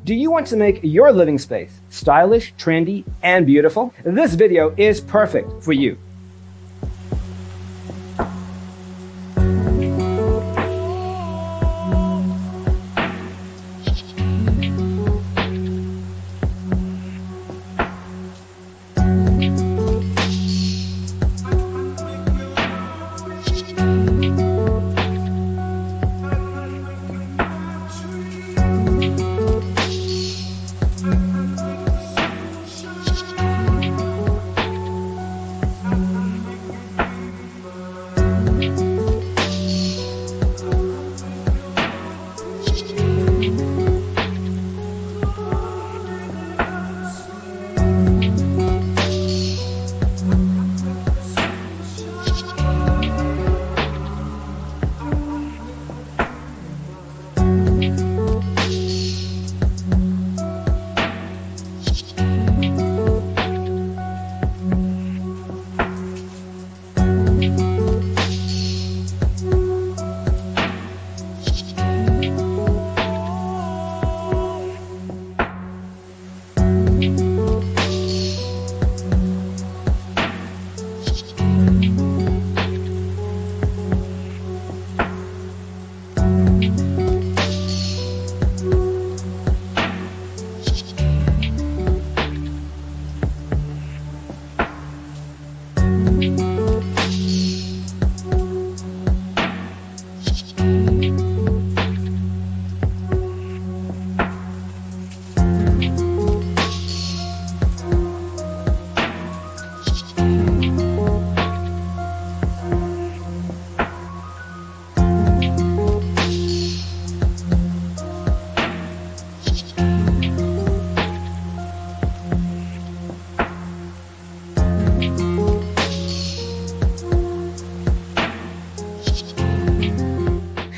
Do you want to make your living space stylish, trendy, and beautiful? This video is perfect for you.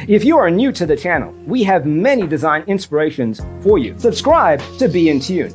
If you are new to the channel, we have many design inspirations for you. Subscribe to be in tune.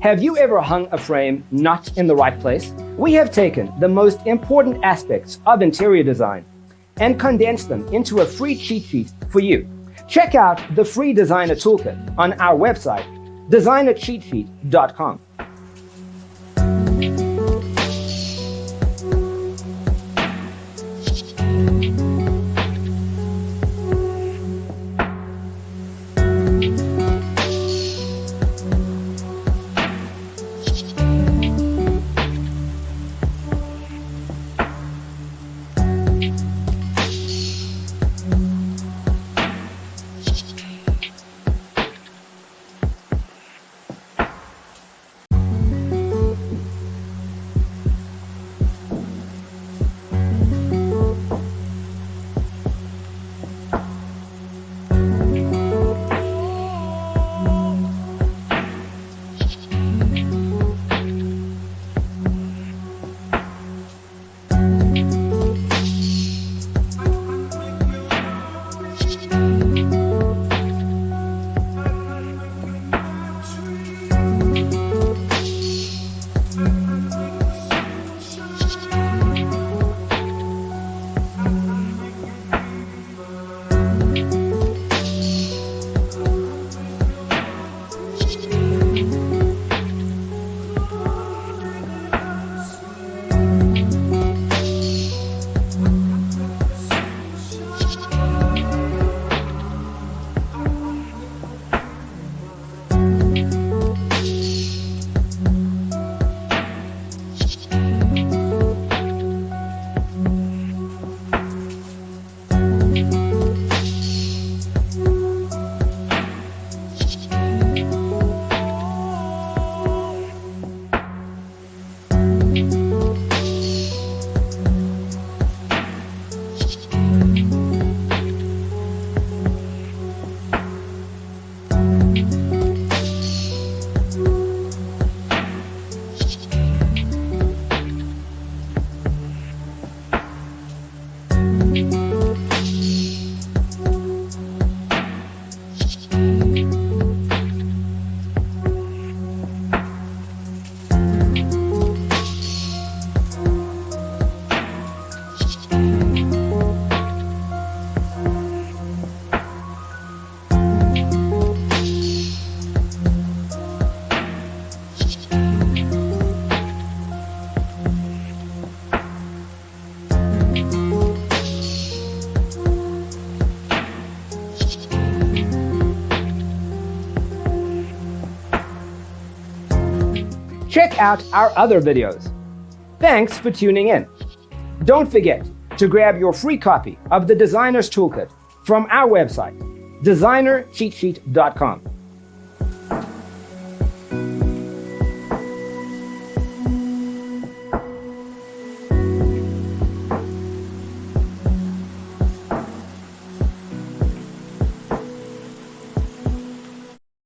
Have you ever hung a frame not in the right place? We have taken the most important aspects of interior design and condensed them into a free cheat sheet for you. Check out the free designer toolkit on our website, designercheatsheet.com. check out our other videos. Thanks for tuning in. Don't forget to grab your free copy of the Designer's Toolkit from our website, designercheatsheet.com.